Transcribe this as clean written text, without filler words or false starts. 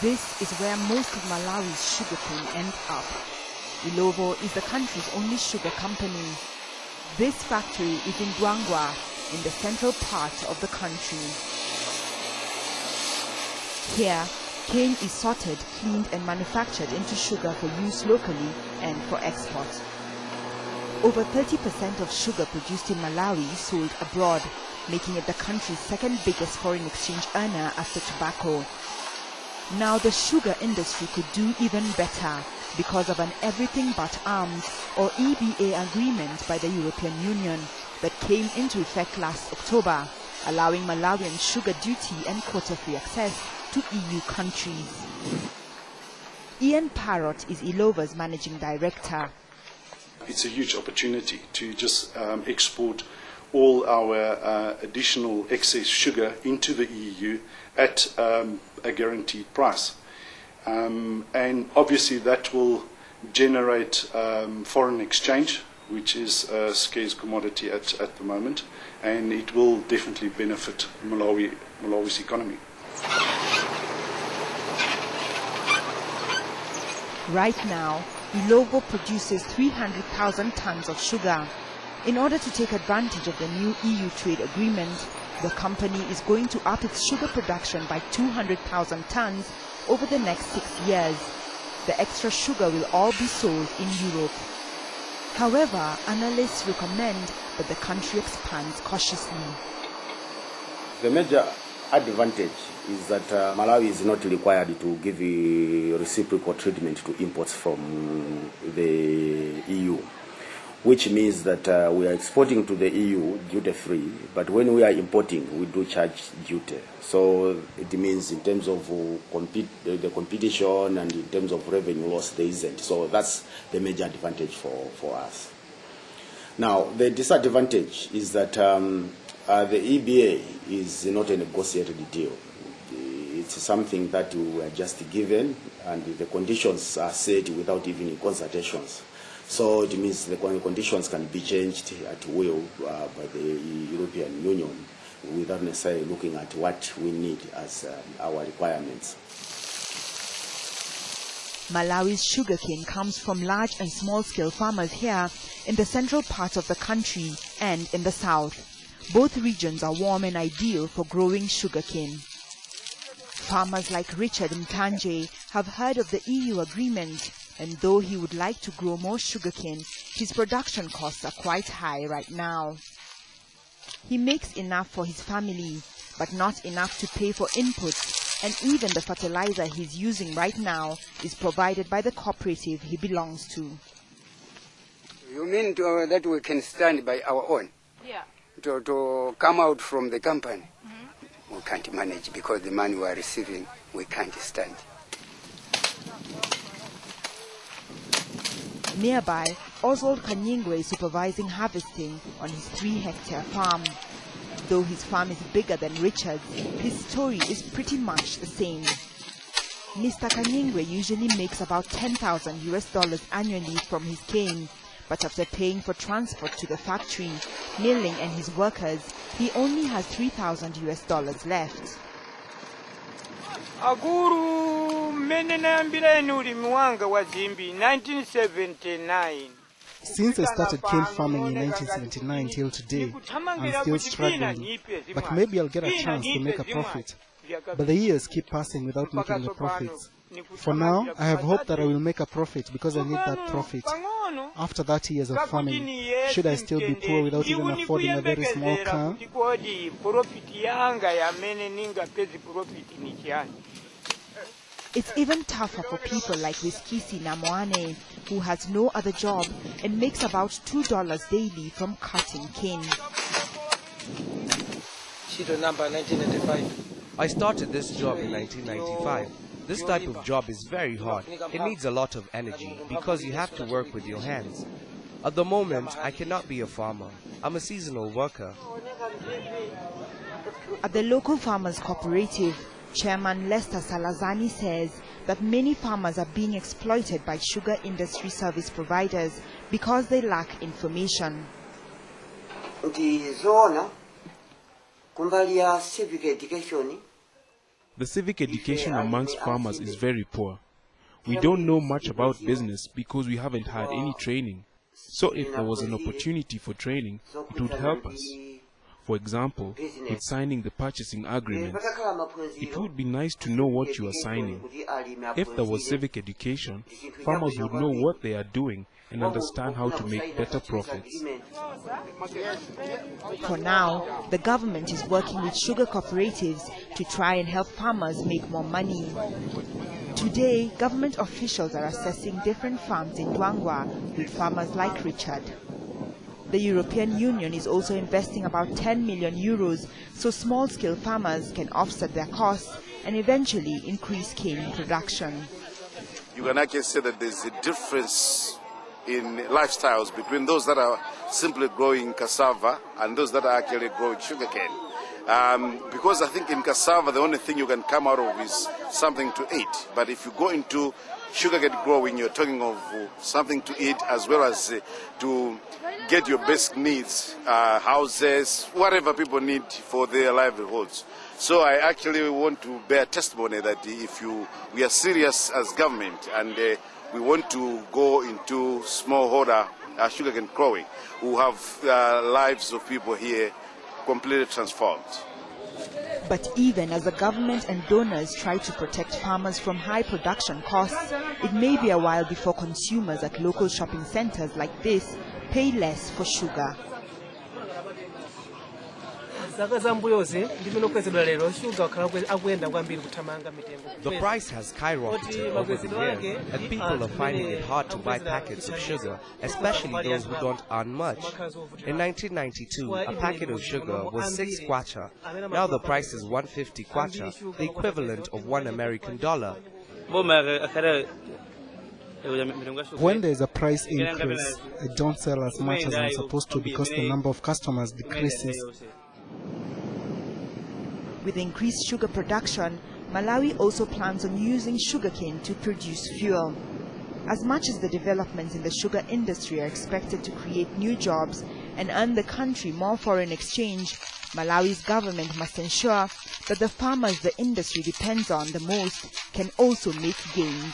This is where most of Malawi's sugarcane ends up. Ilovo is the country's only sugar company. This factory is in Gwangwa, in the central part of the country. Here, cane is sorted, cleaned and manufactured into sugar for use locally and for export. Over 30% of sugar produced in Malawi is sold abroad, making it the country's second biggest foreign exchange earner after tobacco. Now the sugar industry could do even better because of an everything but arms or EBA agreement by the European Union that came into effect last October, allowing Malawian sugar duty and quota-free access to EU countries. Ian Parrott is Ilovo's managing director. It's a huge opportunity to just export all our additional excess sugar into the EU at a guaranteed price. And obviously that will generate foreign exchange, which is a scarce commodity at the moment, and it will definitely benefit Malawi's economy. Right now, Ilovo produces 300,000 tons of sugar. In order to take advantage of the new EU trade agreement, the company is going to up its sugar production by 200,000 tons over the next 6 years. The extra sugar will all be sold in Europe. However, analysts recommend that the country expands cautiously. The major advantage is that Malawi is not required to give a reciprocal treatment to imports from the EU, which means that we are exporting to the EU duty-free, but when we are importing, we do charge duty. So it means in terms of the competition and in terms of revenue loss, there isn't. So that's the major advantage for us. Now, the disadvantage is that the EBA is not a negotiated deal. It's something that we are just given, and the conditions are set without even consultations. So it means the conditions can be changed at will by the European Union without necessarily looking at what we need as our requirements. Malawi's sugarcane comes from large and small-scale farmers here in the central part of the country and in the south. Both regions are warm and ideal for growing sugarcane. Farmers like Richard Mtanje have heard of the EU agreement, and though he would like to grow more sugarcane, his production costs are quite high right now. He makes enough for his family, but not enough to pay for inputs, and even the fertilizer he's using right now is provided by the cooperative he belongs to. You mean that we can stand by our own? Yeah. To come out from the company? Mm-hmm. We can't manage because the money we are receiving, we can't stand. Nearby, Oswald Kanyingwe is supervising harvesting on his 3-hectare farm. Though his farm is bigger than Richard's, his story is pretty much the same. Mr. Kanyingwe usually makes about $10,000 annually from his cane, but after paying for transport to the factory, milling and his workers, he only has $3,000 left. Aguru menenambira enuli muwanga wazimbi 1979. Since I started cane farming in 1979 till today, I'm still struggling, but maybe I'll get a chance to make a profit. But the years keep passing without making the profits. For now, I have hope that I will make a profit because I need that profit. After 30 years of farming, should I still be poor without even affording a very small car? It's even tougher for people like Wiskisi Namwane, who has no other job and makes about $2 daily from cutting cane. Sheet number 1995. I started this job in 1995. This type of job is very hard. It needs a lot of energy because you have to work with your hands. At the moment, I cannot be a farmer. I'm a seasonal worker. At the local farmers cooperative, Chairman Lester Salazani says that many farmers are being exploited by sugar industry service providers because they lack information. The civic education amongst farmers is very poor. We don't know much about business because we haven't had any training. So if there was an opportunity for training, it would help us. For example, with signing the purchasing agreements, it would be nice to know what you are signing. If there was civic education, farmers would know what they are doing and understand how to make better profits. For now, the government is working with sugar cooperatives to try and help farmers make more money. Today, government officials are assessing different farms in Dwangwa with farmers like Richard. The European Union is also investing about 10 million euros so small-scale farmers can offset their costs and eventually increase cane production. You can actually say that there's a difference in lifestyles between those that are simply growing cassava and those that are actually growing sugarcane. Because I think in cassava the only thing you can come out of is something to eat. But if you go into sugarcane growing, you're talking of something to eat as well as to get your basic needs, houses, whatever people need for their livelihoods. So I actually want to bear testimony that if we are serious as government and we want to go into smallholder sugarcane growing, we have lives of people here completely transformed. But even as the government and donors try to protect farmers from high production costs, it may be a while before consumers at local shopping centers like this pay less for sugar. The price has skyrocketed over the years, and people are finding it hard to buy packets of sugar, especially those who don't earn much. In 1992, a packet of sugar was 6 kwacha. Now the price is 150 kwacha, the equivalent of $1 American. When there is a price increase, I don't sell as much as I'm supposed to because the number of customers decreases. With increased sugar production, Malawi also plans on using sugarcane to produce fuel. As much as the developments in the sugar industry are expected to create new jobs and earn the country more foreign exchange, Malawi's government must ensure that the farmers the industry depends on the most can also make gains.